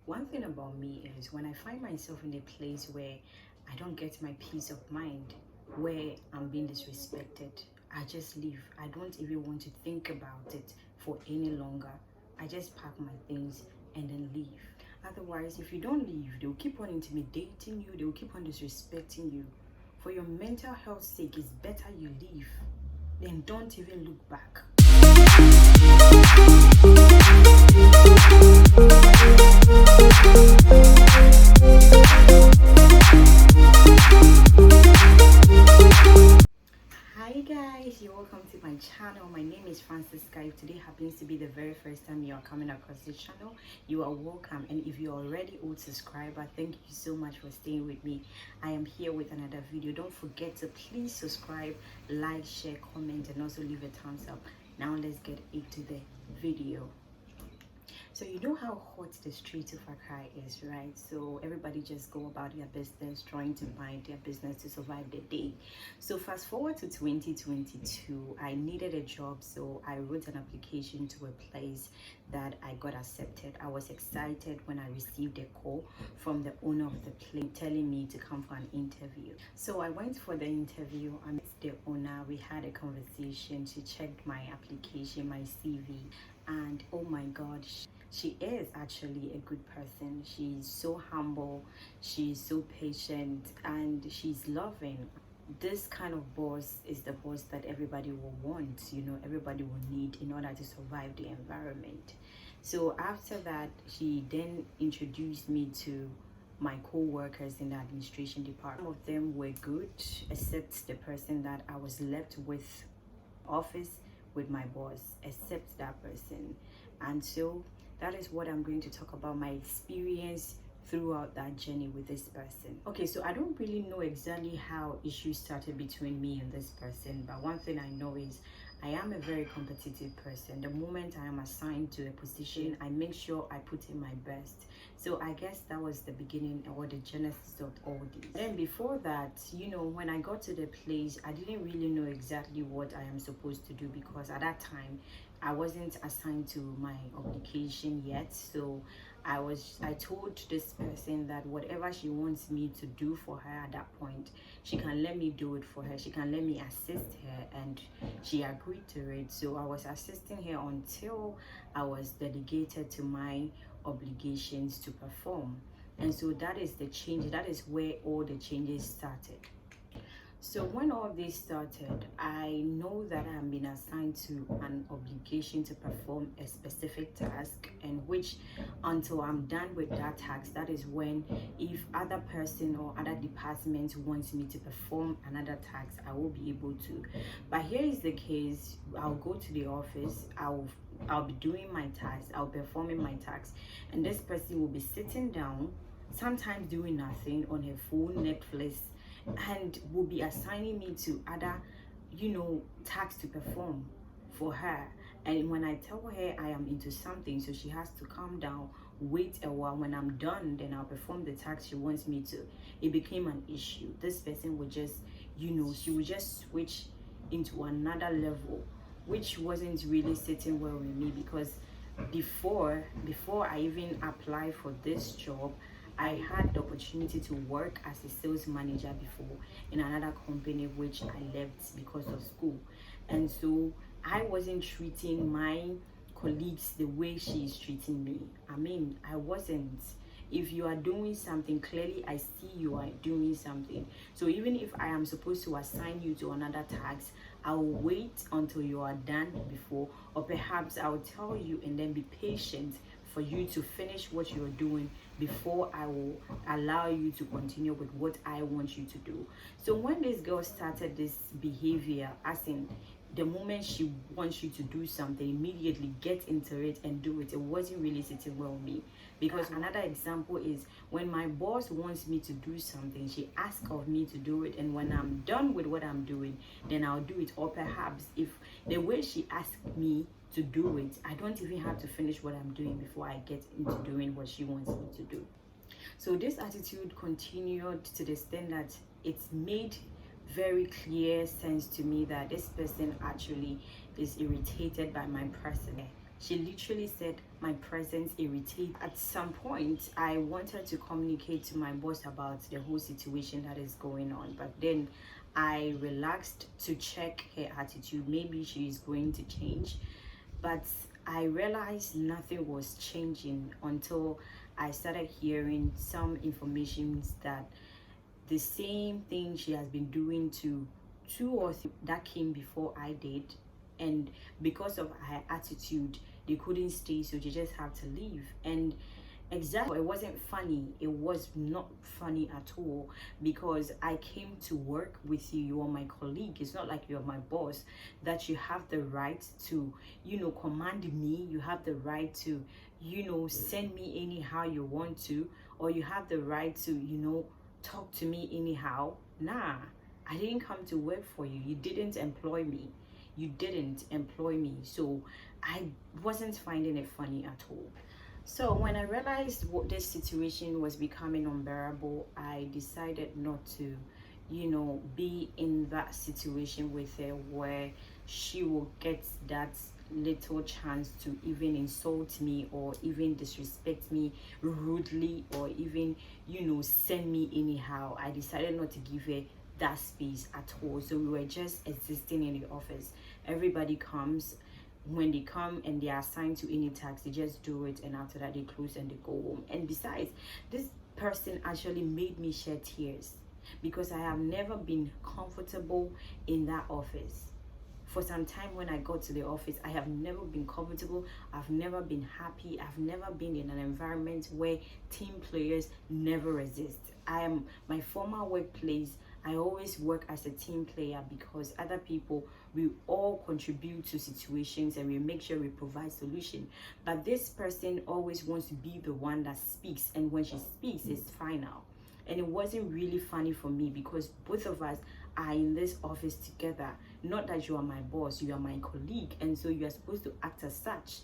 One thing about me is when I find myself in a place where I don't get my peace of mind, where I'm being disrespected, I just leave. I don't even want to think about it for any longer. I just pack my things and then leave. Otherwise, if you don't leave, they'll keep on intimidating you, they'll keep on disrespecting you. For your mental health's sake, it's better you leave. Then don't even look back. Hi guys, you're welcome to my channel. My name is Francisca. If today happens to be the very first time you are coming across this channel, you are welcome. And if you're already old subscriber, thank you so much for staying with me. I am here with another video. Don't forget to please subscribe, like, share, comment, and also leave a thumbs up. Now let's get into the video. So you know how hot the streets of Accra is, right? So everybody just go about their business, trying to mind their business to survive the day. So fast forward to 2022, I needed a job, so I wrote an application to a place that I got accepted. I was excited when I received a call from the owner of the place telling me to come for an interview. So I went for the interview. I met the owner. We had a conversation. She checked my application, my CV, and oh my God, she is actually a good person. She's so humble, she's so patient, and she's loving. This kind of boss is the boss that everybody will want, everybody will need in order to survive the environment. So after that, she then introduced me to my co-workers in the administration department. Some of them were good, except the person that I was left with office with my boss, except that person. And so that is what I'm going to talk about, my experience throughout that journey with this person. Okay, so I don't really know exactly how issues started between me and this person, but one thing I know is I am a very competitive person. The moment I am assigned to a position, I make sure I put in my best. So I guess that was the beginning or the genesis of all this. Then before that, when I got to the place, I didn't really know exactly what I am supposed to do, because at that time I wasn't assigned to my obligation yet. So I told this person that whatever she wants me to do for her at that point, she can let me do it for her. She can let me assist her, and she agreed to it. So I was assisting her until I was delegated to my obligations to perform. And so that is the change. That is where all the changes started. So when all this started, I know that I'm being assigned to an obligation to perform a specific task, and which until I'm done with that task, that is when, if other person or other department wants me to perform another task, I will be able to. But here is the case: I'll go to the office, I'll be doing my task, I'll be performing my task, and this person will be sitting down, sometimes doing nothing on her phone, Netflix, and will be assigning me to other tasks to perform for her. And when I tell her I am into something, so she has to calm down, wait a while. When I'm done, then I'll perform the task she wants me to. It became an issue. This person would just she would just switch into another level, which wasn't really sitting well with me, because before I even applied for this job, I had the opportunity to work as a sales manager before in another company, which I left because of school. And so I wasn't treating my colleagues the way she is treating me. I mean, I wasn't. If you are doing something, clearly I see you are doing something. So even if I am supposed to assign you to another task, I'll wait until you are done before, or perhaps I'll tell you and then be patient for you to finish what you're doing before I will allow you to continue with what I want you to do. So when this girl started this behavior, as in the moment she wants you to do something, immediately get into it and do it, it wasn't really sitting well with me. Because another example is when my boss wants me to do something, she asks of me to do it, and when I'm done with what I'm doing, then I'll do it. Or perhaps if the way she asked me to do it, I don't even have to finish what I'm doing before I get into doing what she wants me to do. So this attitude continued to the extent that it's made very clear sense to me that this person actually is irritated by my presence. She literally said my presence irritates. At some point, I wanted to communicate to my boss about the whole situation that is going on, but then I relaxed to check her attitude. Maybe she is going to change, but I realized nothing was changing until I started hearing some information that the same thing she has been doing to two or three that came before I did, and because of her attitude they couldn't stay, so they just have to leave. And exactly, it wasn't funny. It was not funny at all, because I came to work with you. You are my colleague. It's not like you're my boss, that you have the right to, command me. You have the right to, send me anyhow you want to, or you have the right to, talk to me anyhow. Nah, I didn't come to work for you. You didn't employ me. So I wasn't finding it funny at all. So when I realized what this situation was becoming unbearable, I decided not to, be in that situation with her where she will get that little chance to even insult me or even disrespect me rudely, or even, send me anyhow. I decided not to give her that space at all. So we were just existing in the office. Everybody comes. When they come and they are assigned to any task, they just do it, and after that they close and they go home. And besides, this person actually made me shed tears, because I have never been comfortable in that office. For some time when I got to the office, I have never been comfortable. I've never been happy. I've never been in an environment where team players never exist. My former workplace, I always work as a team player, because other people, we all contribute to situations and we make sure we provide solution. But this person always wants to be the one that speaks, and when she speaks, it's final. And it wasn't really funny for me, because both of us are in this office together. Not that you are my boss, you are my colleague, and so you are supposed to act as such.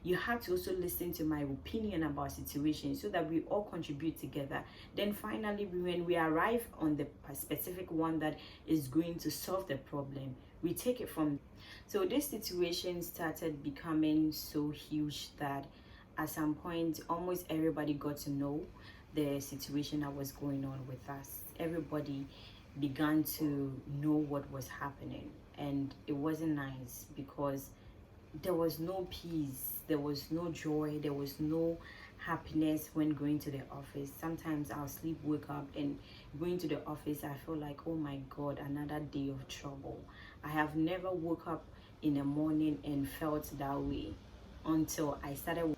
You have to also listen to my opinion about situations, so that we all contribute together. Then finally, when we arrive on the specific one that is going to solve the problem, we take it from. So this situation started becoming so huge that at some point almost everybody got to know the situation that was going on with us. Everybody began to know what was happening, and it wasn't nice, because there was no peace, there was no joy, there was no happiness when going to the office. Sometimes I'll sleep, wake up, and going to the office, I feel like, oh my God, another day of trouble. I have never woke up in the morning and felt that way until I started.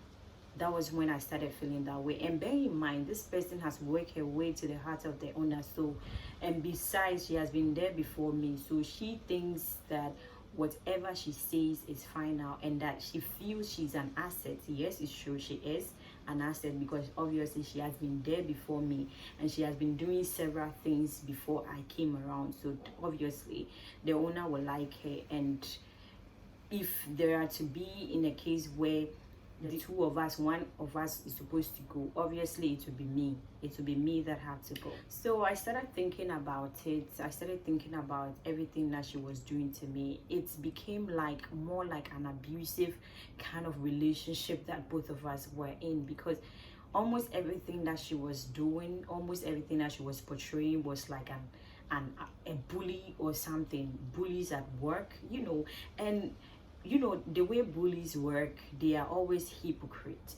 That was when I started feeling that way. And bear in mind, this person has worked her way to the heart of the owner. So, and besides, she has been there before me. So she thinks that whatever she says is final, and that she feels she's an asset. Yes, it's true, she is an asset, because obviously she has been there before me, and she has been doing several things before I came around. So obviously the owner will like her. And if there are to be in a case where the two of us, one of us is supposed to go, obviously it will be me. It will be me that have to go. So I started thinking about it. I started thinking about everything that she was doing to me. It became like more like an abusive kind of relationship that both of us were in, because almost everything that she was doing, almost everything that she was portraying was like a bully or something. Bullies at work, and the way bullies work, they are always hypocrite.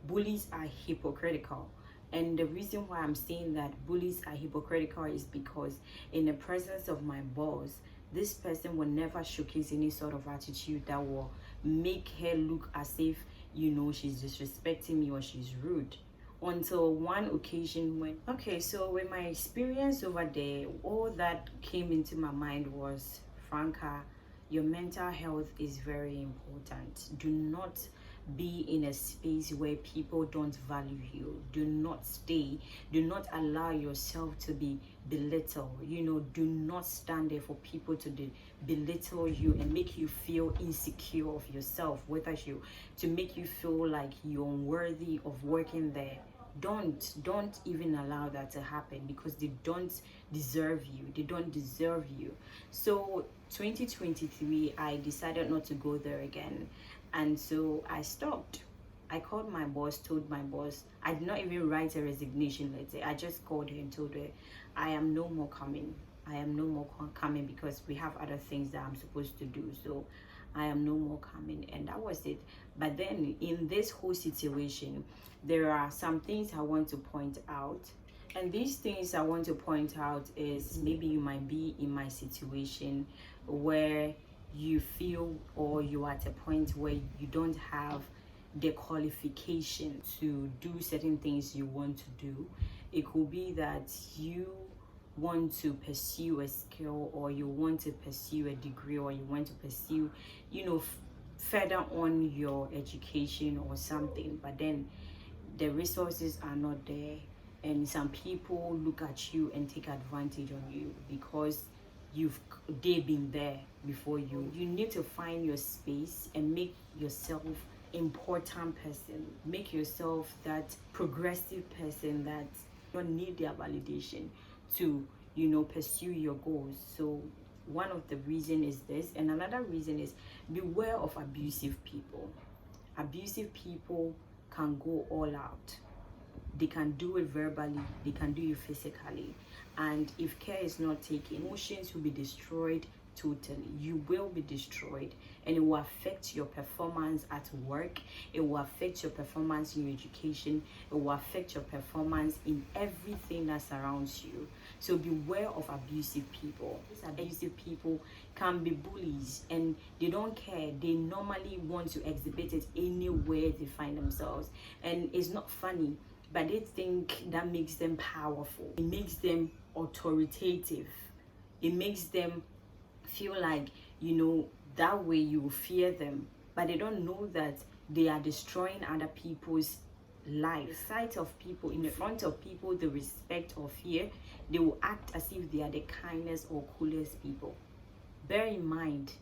Bullies are hypocritical. And the reason why I'm saying that bullies are hypocritical is because in the presence of my boss, this person will never showcase any sort of attitude that will make her look as if, she's disrespecting me or she's rude. Until one occasion when, so with my experience over there, all that came into my mind was, Franca, your mental health is very important. Do not be in a space where people don't value you. Do not stay. Do not allow yourself to be belittled. Do not stand there for people to belittle you and make you feel insecure of yourself, to make you feel like you're unworthy of working there. Don't even allow that to happen, because they don't deserve you. So 2023, I decided not to go there again. And so I stopped. I called my boss, told my boss. I did not even write a resignation letter. I just called her and told her, I am no more coming. I am no more coming because we have other things that I'm supposed to do. So I am no more coming. And that was it. But then in this whole situation, there are some things I want to point out. And these things I want to point out is maybe you might be in my situation where you feel or you're at a point where you don't have the qualification to do certain things you want to do. It could be that you want to pursue a skill, or you want to pursue a degree, or you want to pursue, further on your education or something, but then the resources are not there, and some people look at you and take advantage on you because they've been there before you. You need to find your space and make yourself important person, make yourself that progressive person that don't need their validation to pursue your goals. So one of the reason is this, and another reason is beware of abusive people. Abusive people can go all out. They can do it verbally, they can do it physically, and if care is not taken, emotions will be destroyed totally. You will be destroyed, and it will affect your performance at work, it will affect your performance in your education, it will affect your performance in everything that surrounds you. So beware of abusive people. These abusive people can be bullies, and they don't care. They normally want to exhibit it anywhere they find themselves, and it's not funny, but they think that makes them powerful. It makes them authoritative. It makes them feel like, that way you fear them. But they don't know that they are destroying other people's life. The sight of people, in front of people, the respect or fear, they will act as if they are the kindest or coolest people. Bear in mind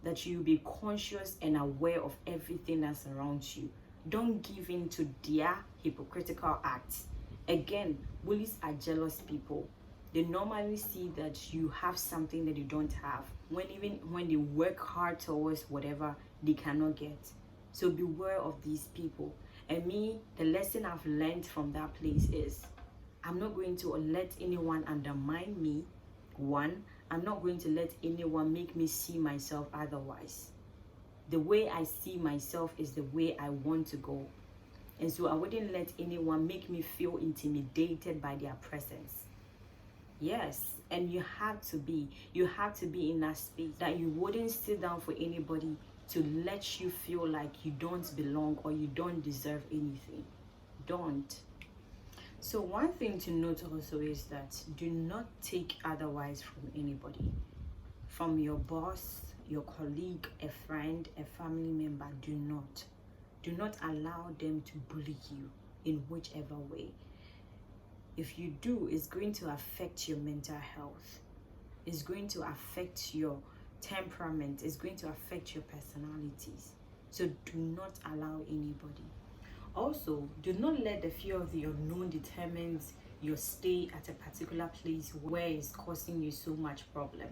that you be conscious and aware of everything that surrounds you. Don't give in to their hypocritical acts. Again, bullies are jealous people. They normally see that you have something that you don't have. When they work hard towards whatever they cannot get. So beware of these people. And me, the lesson I've learned from that place is, I'm not going to let anyone undermine me. One, I'm not going to let anyone make me see myself otherwise. The way I see myself is the way I want to go. And so I wouldn't let anyone make me feel intimidated by their presence. Yes, and you have to be in that space that you wouldn't sit down for anybody to let you feel like you don't belong or you don't deserve anything. Don't. So one thing to note also is that do not take otherwise from anybody. From your boss, your colleague, a friend, a family member. Do not allow them to bully you in whichever way. If you do, it's going to affect your mental health. It's going to affect your temperament. It's going to affect your personalities. So do not allow anybody. Also, do not let the fear of the unknown determine your stay at a particular place where it's causing you so much problem.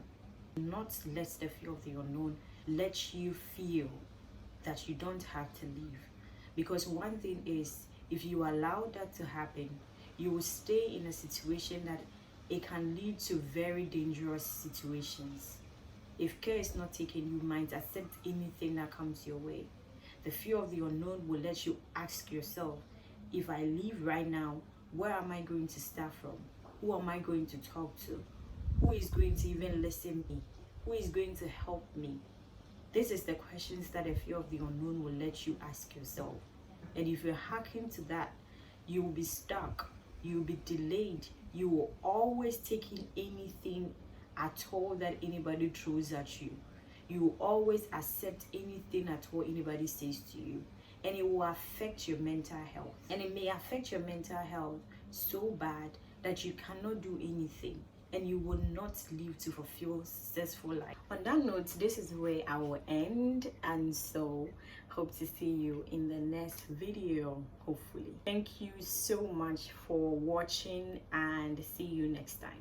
Do not let the fear of the unknown let you feel that you don't have to leave. Because one thing is, if you allow that to happen, you will stay in a situation that it can lead to very dangerous situations. If care is not taken, you might accept anything that comes your way. The fear of the unknown will let you ask yourself, if I leave right now, where am I going to start from? Who am I going to talk to? Who is going to even listen to me? Who is going to help me? This is the questions that the fear of the unknown will let you ask yourself. And if you hearken to that, you will be stuck. You will be delayed. You will always take in anything at all that anybody throws at you. You will always accept anything at all anybody says to you. And it will affect your mental health. And it may affect your mental health so bad that you cannot do anything. And you will not live to fulfill successful life. On that note, this is where I will end. And so, hope to see you in the next video, hopefully. Thank you so much for watching, and see you next time.